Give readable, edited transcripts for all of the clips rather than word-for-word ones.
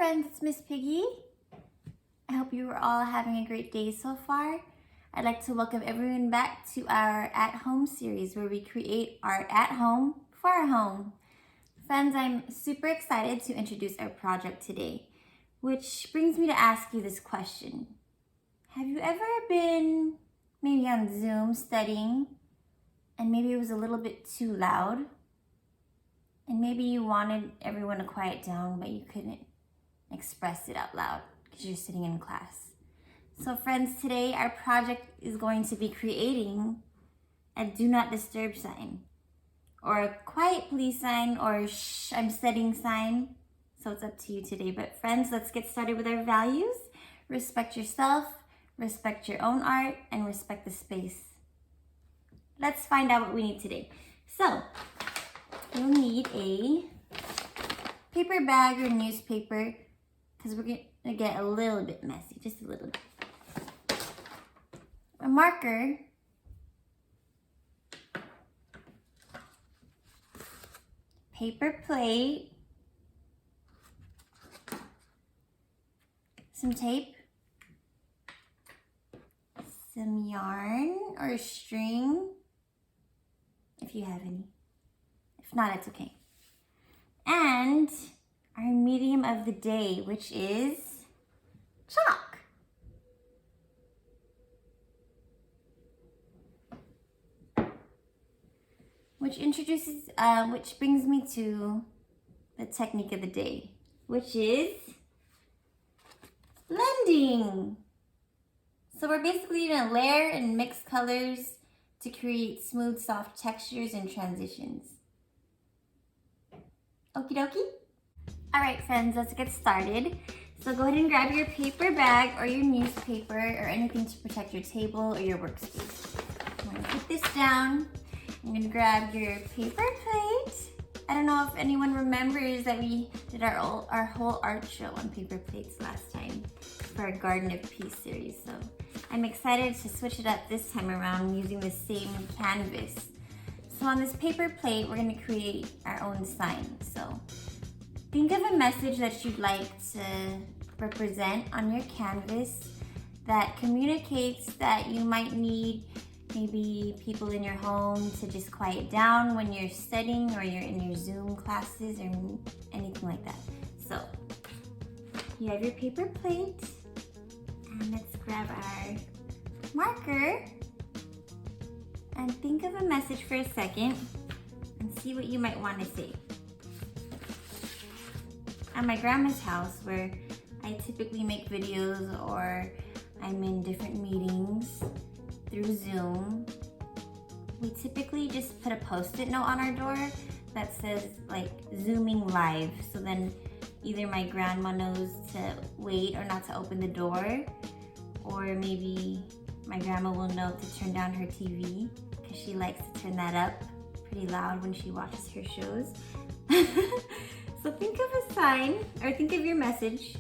friends, it's Ms Piggy. I hope you are all having a great day so far. I'd like to welcome everyone back to our At Home series where we create art at home for our home. Friends, I'm super excited to introduce our project today, which brings me to ask you this question. Have you ever been maybe on Zoom studying and maybe it was a little bit too loud? And maybe you wanted everyone to quiet down, but you couldn't express it out loud because you're sitting in class. So friends, today our project is going to be creating a do not disturb sign, or a quiet please sign, or shh, I'm studying sign. So it's up to you today. But friends, let's get started with our values. Respect yourself, respect your own art, and respect the space. Let's find out what we need today. So you'll need a paper bag or newspaper because we're gonna get a little bit messy, just a little bit. A marker, paper plate, some tape, some yarn or string, if you have any. If not, it's okay. And our medium of the day, which is chalk. Which brings me to the technique of the day, which is blending. So we're basically gonna layer and mix colors to create smooth, soft textures and transitions. Okie dokie? All right, friends, let's get started. So go ahead and grab your paper bag or your newspaper or anything to protect your table or your workspace. I'm gonna put this down. I'm gonna grab your paper plate. I don't know if anyone remembers that we did our whole art show on paper plates last time for our Garden of Peace series. So I'm excited to switch it up this time around using the same canvas. So on this paper plate, we're gonna create our own sign. So think of a message that you'd like to represent on your canvas that communicates that you might need maybe people in your home to just quiet down when you're studying or you're in your Zoom classes or anything like that. So you have your paper plate, and let's grab our marker and think of a message for a second and see what you might want to say. At my grandma's house, where I typically make videos or I'm in different meetings through Zoom, we typically just put a post-it note on our door that says like Zooming live. So then either my grandma knows to wait or not to open the door, or maybe my grandma will know to turn down her TV because she likes to turn that up pretty loud when she watches her shows. So think of a sign or think of your message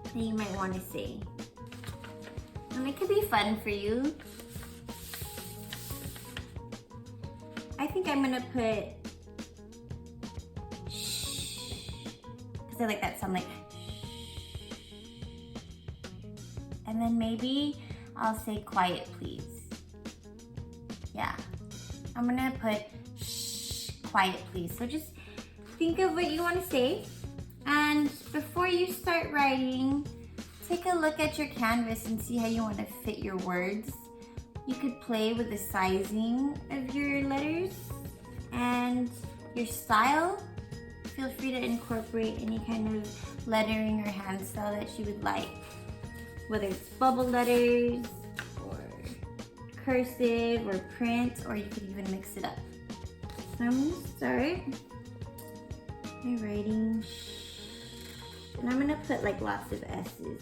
that you might want to say. And it could be fun for you. I think I'm gonna put shh, because I like that sound, like shh. And then maybe I'll say quiet please. Yeah, I'm gonna put shh, quiet please. So just think of what you want to say, and before you start writing, take a look at your canvas and see how you want to fit your words. You could play with the sizing of your letters and your style. Feel free to incorporate any kind of lettering or hand style that you would like, whether it's bubble letters or cursive or print, or you could even mix it up. So I'm going to start by writing shh, and I'm gonna put like lots of S's.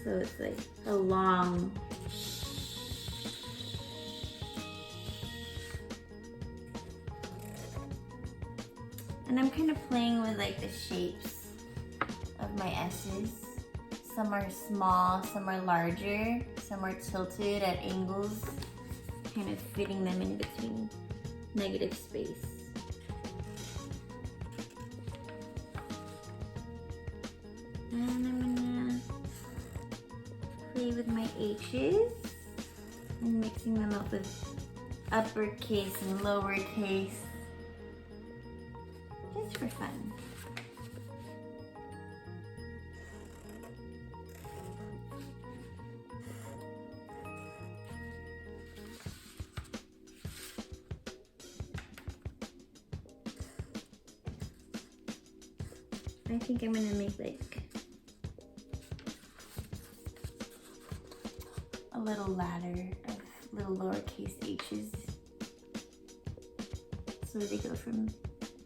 So it's like a long shh. And I'm kind of playing with like the shapes of my S's. Some are small, some are larger, some are tilted at angles, kind of fitting them in between negative space. And I'm gonna play with my H's and mixing them up with uppercase and lowercase, just for fun. I think I'm gonna make like a little ladder of little lowercase h's, so they go from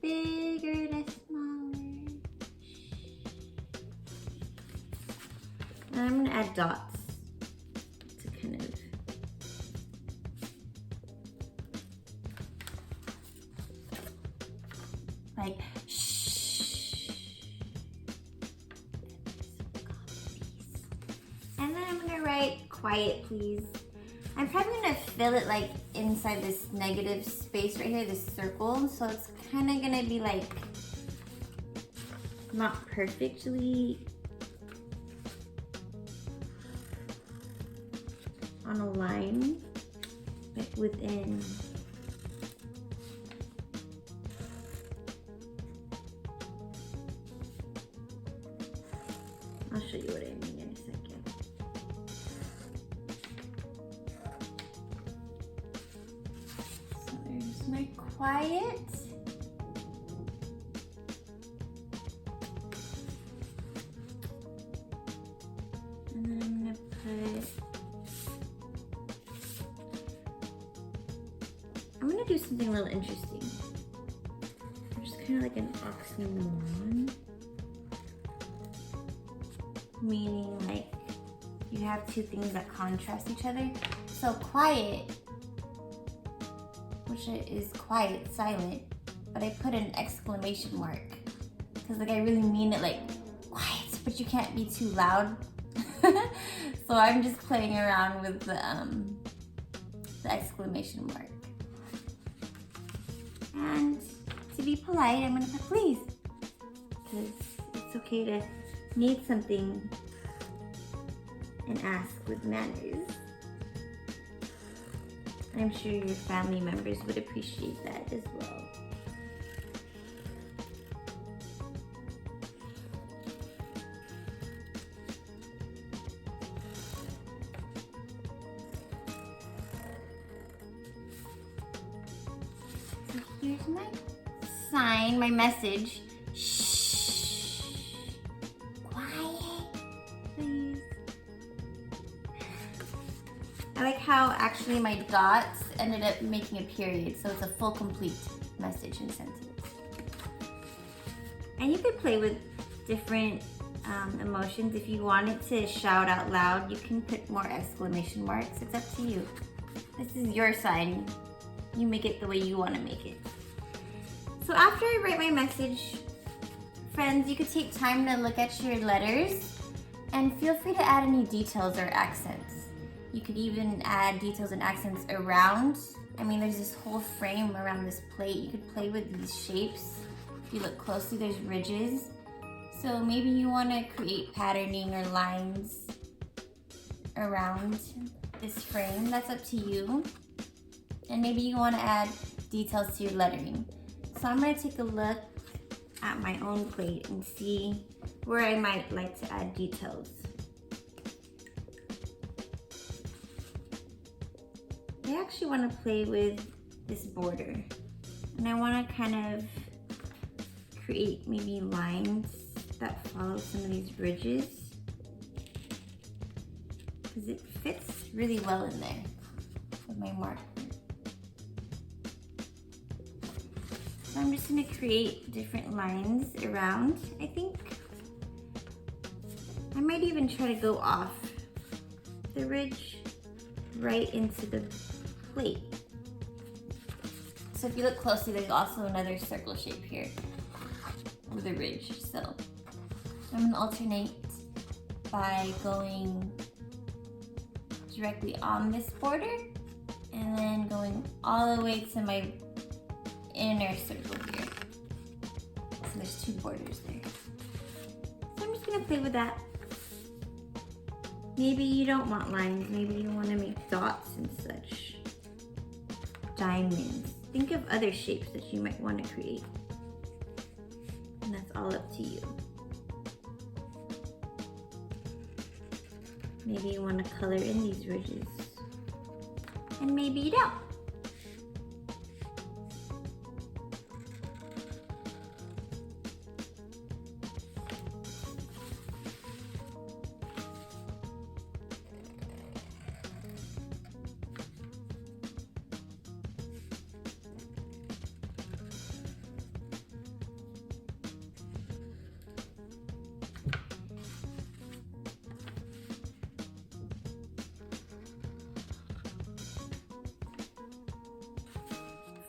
bigger to smaller. And I'm gonna add dots to kind of like and then I'm gonna write quiet please. I'm probably gonna fill it like inside this negative space right here, this circle. So it's kind of gonna be like not perfectly on a line, but within. I'll show you what I mean in a second. So there's my quiet. And then I'm gonna do something a little interesting. Just kind of like an oxymoron. Meaning like you have two things that contrast each other. So quiet, which is quiet, silent, but I put an exclamation mark because like I really mean it like quiet, but you can't be too loud. So I'm just playing around with the exclamation mark. And to be polite, I'm gonna put please, because it's okay to need something and ask with manners. I'm sure your family members would appreciate that as well. So here's my sign, my message. I like how actually my dots ended up making a period, so it's a full complete message and sentence. And you could play with different emotions. If you wanted to shout out loud, you can put more exclamation marks. It's up to you. This is your sign. You make it the way you want to make it. So after I write my message, friends, you could take time to look at your letters and feel free to add any details or accents. You could even add details and accents around. I mean, there's this whole frame around this plate. You could play with these shapes. If you look closely, there's ridges. So maybe you want to create patterning or lines around this frame. That's up to you. And maybe you want to add details to your lettering. So I'm going to take a look at my own plate and see where I might like to add details. I actually want to play with this border, and I want to kind of create maybe lines that follow some of these ridges because it fits really well in there with my marker. So I'm just going to create different lines around. I think I might even try to go off the ridge right into the plate. So if you look closely, there's also another circle shape here with a ridge. So I'm going to alternate by going directly on this border and then going all the way to my inner circle here. So there's two borders there. So I'm just going gonna play with that. Maybe you don't want lines. Maybe you want to make dots and such. Diamonds. Think of other shapes that you might want to create. And that's all up to you. Maybe you want to color in these ridges. And maybe you don't.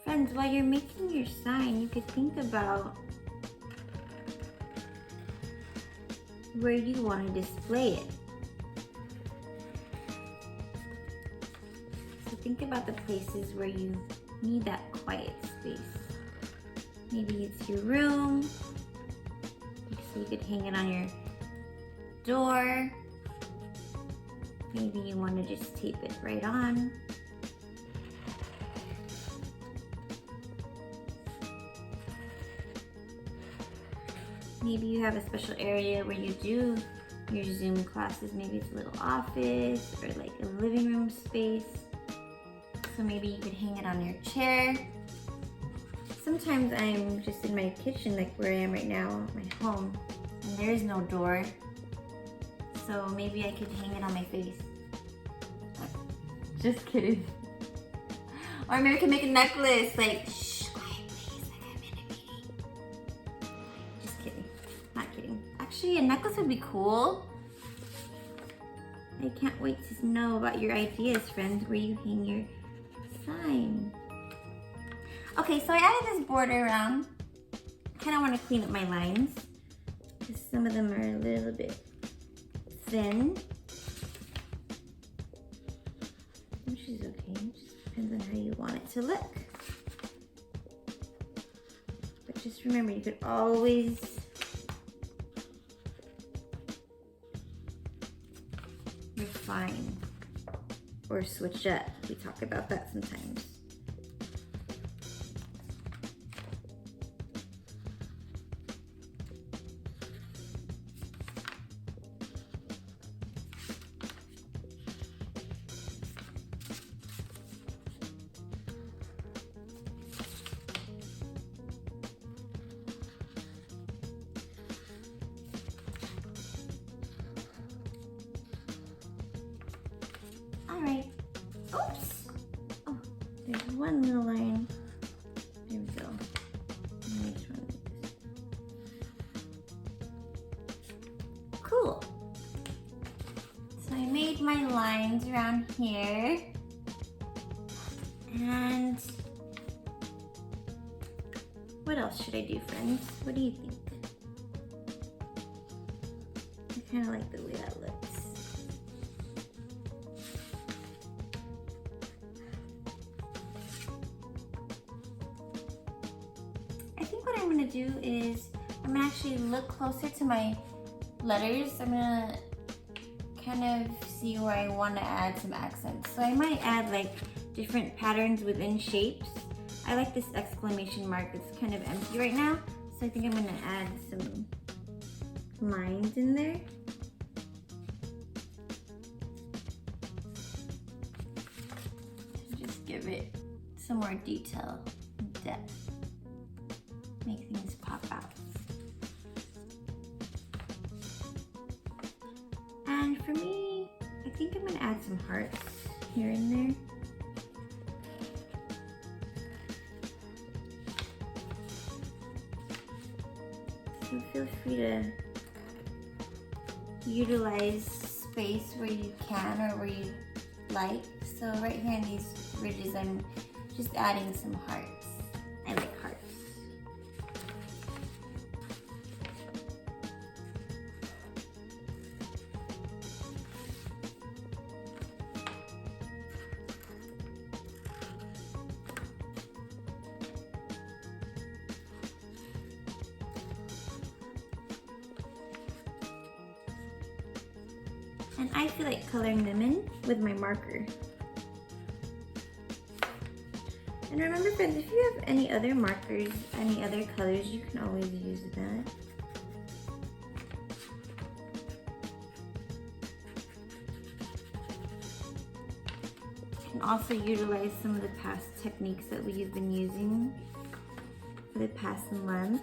Friends, while you're making your sign, you could think about where you want to display it. So think about the places where you need that quiet space. Maybe it's your room, so you could hang it on your door. Maybe you want to just tape it right on. Maybe you have a special area where you do your Zoom classes. Maybe it's a little office or like a living room space. So maybe you could hang it on your chair. Sometimes I'm just in my kitchen, like where I am right now, my home, and there is no door. So maybe I could hang it on my face. Just kidding. Or maybe I can make a necklace, like, shh, quiet please, like I'm in a meeting. Just kidding, not kidding. Actually, a necklace would be cool. I can't wait to know about your ideas, friends, where you hang your sign. Okay, so I added this border around. I kind of want to clean up my lines because some of them are a little bit thin. Which is okay, it just depends on how you want it to look. But just remember, you could always refine or switch up. We talk about that sometimes. Alright, oops, oh, there's one little line, there we go. Cool, so I made my lines around here, and what else should I do, friends? What do you think? I kind of like the way that looks. I think what I'm gonna do is I'm gonna actually look closer to my letters. I'm gonna kind of see where I want to add some accents. So I might add like different patterns within shapes. I like this exclamation mark. It's kind of empty right now. So I think I'm gonna add some lines in there. To just give it some more detail and depth. Make things pop out. And for me, I think I'm gonna add some hearts here and there. So feel free to utilize space where you can or where you like. So right here in these ridges, I'm just adding some hearts. I like hearts. And I feel like coloring them in with my marker. And remember friends, if you have any other markers, any other colors, you can always use that. You can also utilize some of the past techniques that we've been using for the past month.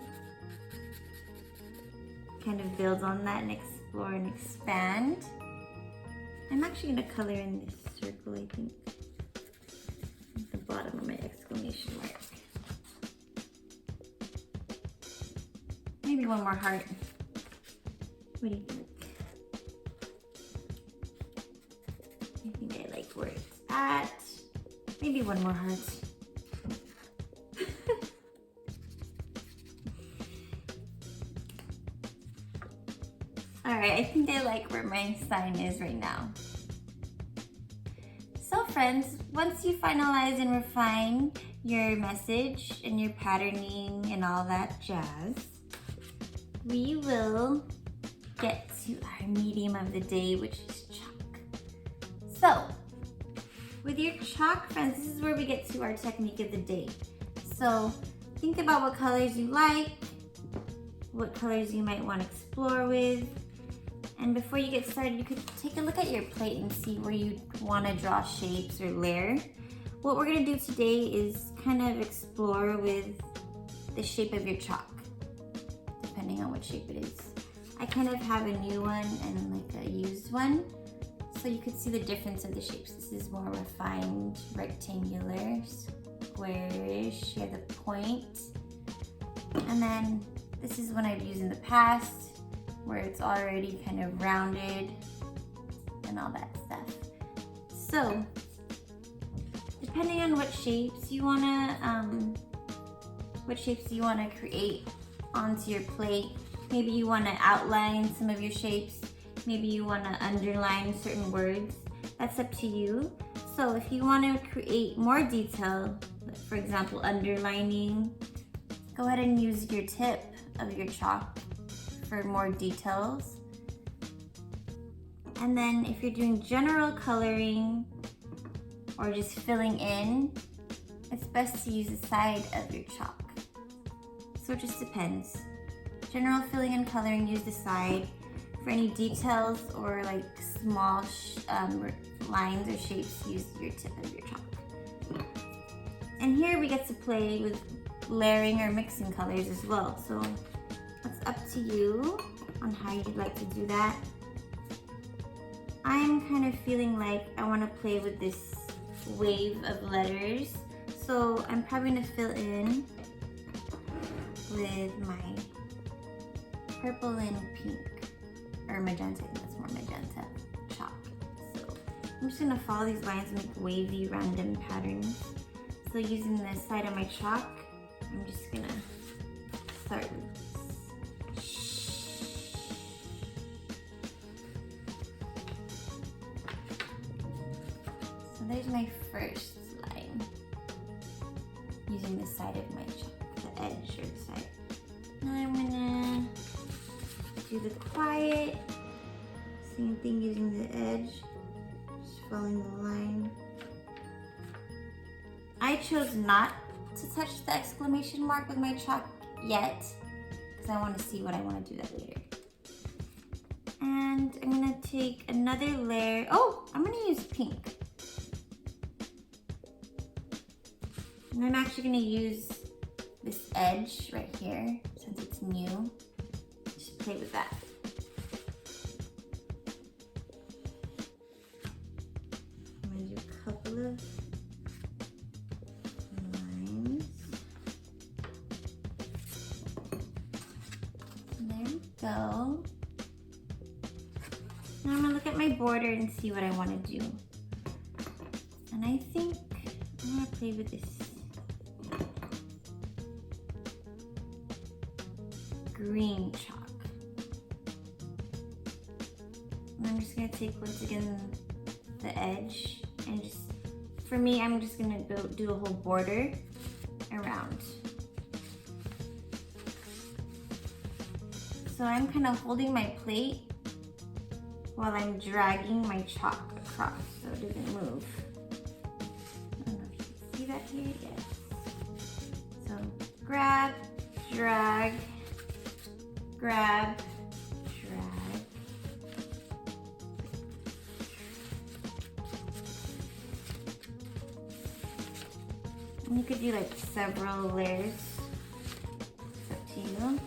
Kind of build on that and explore and expand. I'm actually going to color in this circle, I think, at the bottom of my exclamation mark. Maybe one more heart. What do you think? I think I like where it's at. Maybe one more heart. Alright, I think I like where my sign is right now. So friends, once you finalize and refine your message and your patterning and all that jazz, we will get to our medium of the day, which is chalk. So, with your chalk, friends, this is where we get to our technique of the day. So, think about what colors you like, what colors you might want to explore with. And before you get started, you could take a look at your plate and see where you want to draw shapes or layer. What we're going to do today is kind of explore with the shape of your chalk, depending on what shape it is. I kind of have a new one and like a used one, so you could see the difference of the shapes. This is more refined, rectangular, squarish, you have the point. And then this is one I've used in the past, where it's already kind of rounded and all that stuff. So, depending on what shapes you wanna create onto your plate, maybe you wanna outline some of your shapes, maybe you wanna underline certain words, that's up to you. So if you wanna create more detail, for example, underlining, go ahead and use your tip of your chalk for more details. And then if you're doing general coloring or just filling in, it's best to use the side of your chalk. So it just depends. General filling and coloring, use the side. For any details or like small lines or shapes, use your tip of your chalk. And here we get to play with layering or mixing colors as well. So it's up to you on how you'd like to do that. I'm kind of feeling like I want to play with this wave of letters. So I'm probably going to fill in with my purple and pink, or magenta, I think that's more magenta chalk. So I'm just going to follow these lines and make wavy random patterns. So using the side of my chalk, I'm just going to start with there's my first line, using the side of my chalk, the edge or the side. Now I'm gonna do the quiet, same thing using the edge, just following the line. I chose not to touch the exclamation mark with my chalk yet, because I want to see what I want to do that later. And I'm gonna take another layer, I'm gonna use pink. And I'm actually going to use this edge right here, since it's new. Just play with that. I'm going to do a couple of lines. And there we go. Now I'm going to look at my border and see what I want to do. And I think I'm going to play with this green chalk. And I'm just gonna take once again the edge and just, for me, I'm just gonna do a whole border around. So I'm kind of holding my plate while I'm dragging my chalk across so it doesn't move. I don't know if you can see that here, yes. So grab, drag, grab, drag. And you could do like several layers. It's up to you.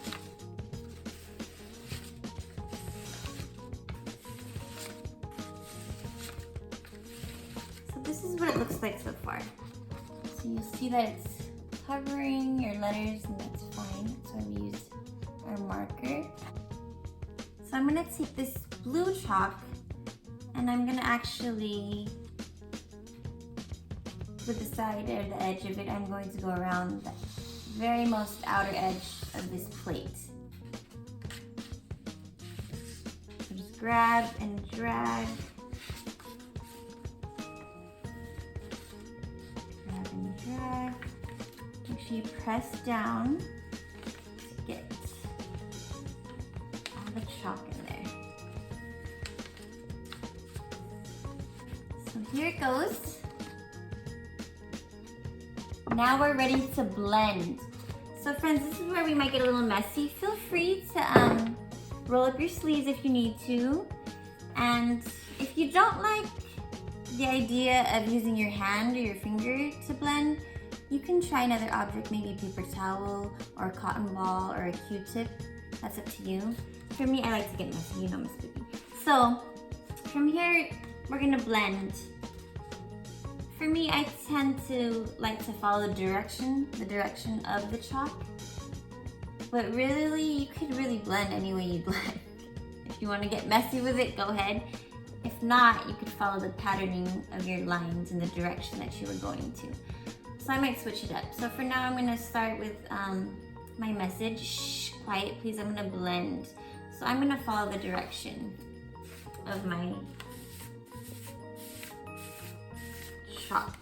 So this is what it looks like so far. So you'll see that it's covering your letters, and that's fine. That's why we use our marker. So I'm gonna take this blue chalk and I'm gonna actually, with the side or the edge of it, I'm going to go around the very most outer edge of this plate. So just grab and drag. Grab and drag. Make sure you press down to get all the chalk in there. So here it goes. Now we're ready to blend. So friends, this is where we might get a little messy. Feel free to roll up your sleeves if you need to. And if you don't like the idea of using your hand or your finger to blend, you can try another object, maybe a paper towel or a cotton ball or a Q-tip. That's up to you. For me, I like to get messy, you know, Ms Piggy. So from here, we're gonna blend. For me, I tend to like to follow the direction of the chalk. But really, you could really blend any way you'd like. If you want to get messy with it, go ahead. If not, you could follow the patterning of your lines in the direction that you were going to. So I might switch it up. So for now, I'm gonna start with my message. Shh, quiet please, I'm gonna blend. So I'm gonna follow the direction of my chalk.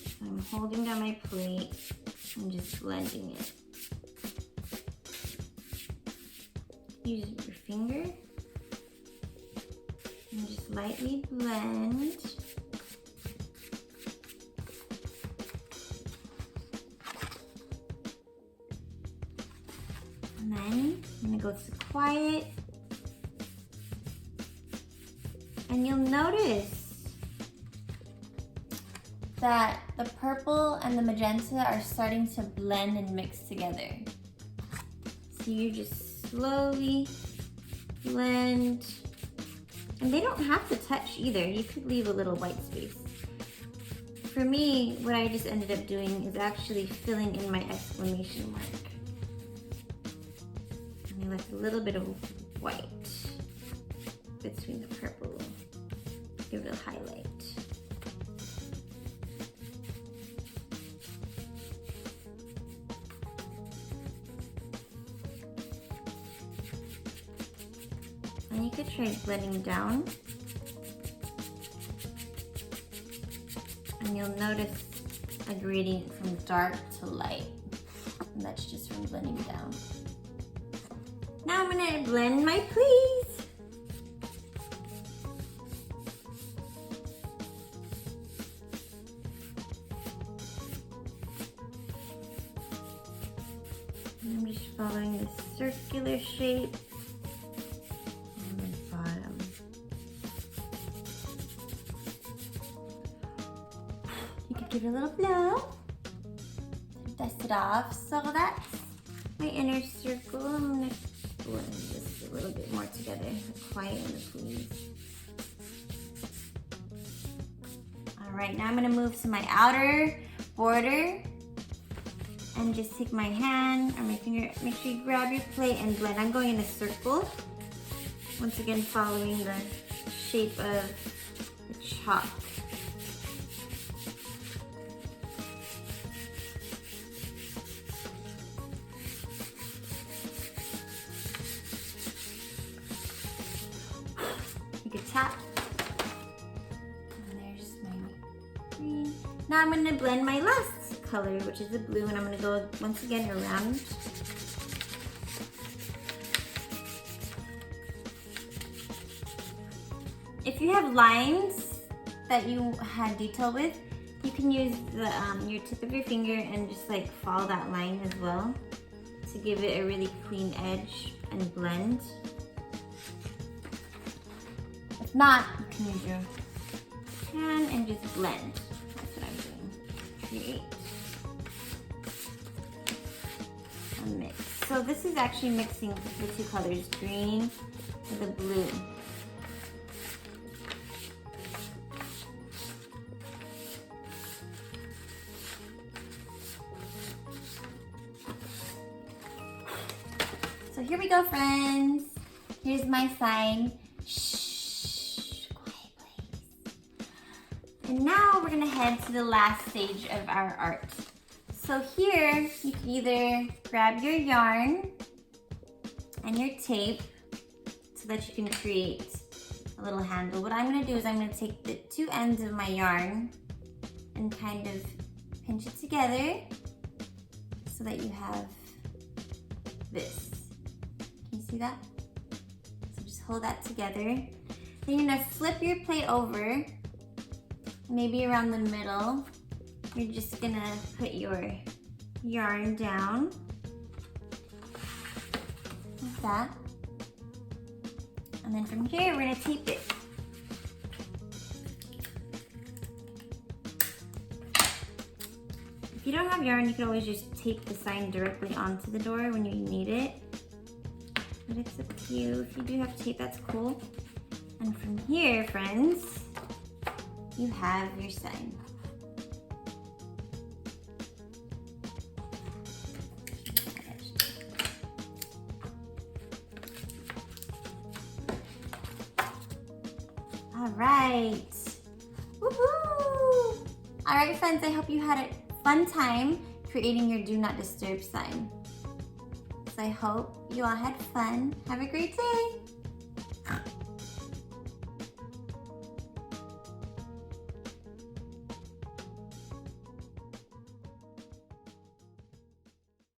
So I'm holding down my plate and just blending it. Use your finger and just lightly blend. And then I'm gonna go to quiet. And you'll notice that the purple and the magenta are starting to blend and mix together. So you just slowly blend. And they don't have to touch either. You could leave a little white space. For me, what I just ended up doing is actually filling in my exclamation mark. And I left a little bit of white between the purple. Give it a highlight. And you could try blending down. And you'll notice a gradient from dark to light. And that's just from blending down. Now I'm gonna blend my please. And I'm just following this circular shape. Give it a little blow, dust it off. So that's my inner circle. I'm gonna blend this a little bit more together. Quiet on the please. All right, now I'm gonna move to my outer border and just take my hand or my finger. Make sure you grab your plate and blend. I'm going in a circle. Once again, following the shape of the chalk. Tap. And there's my green. Now I'm going to blend my last color, which is the blue, and I'm going to go once again around. If you have lines that you had detail with, you can use the your tip of your finger and just like follow that line as well to give it a really clean edge and blend. If not, you can use your hand and just blend. That's what I'm doing. Create a mix. So this is actually mixing the two colors, green with the blue. So here we go, friends. Here's my sign. Shh, quiet please. And now we're gonna head to the last stage of our art. So here, you can either grab your yarn and your tape so that you can create a little handle. What I'm gonna do is I'm gonna take the two ends of my yarn and kind of pinch it together so that you have this. Can you see that? So just hold that together. Then you're gonna flip your plate over, maybe around the middle. You're just gonna put your yarn down, like that. And then from here, we're gonna tape it. If you don't have yarn, you can always just tape the sign directly onto the door when you need it. But it's up to you. If you do have tape, that's cool. And from here, friends, you have your sign. All right. Woohoo! All right, friends, I hope you had a fun time creating your Do Not Disturb sign. So I hope you all had fun. Have a great day.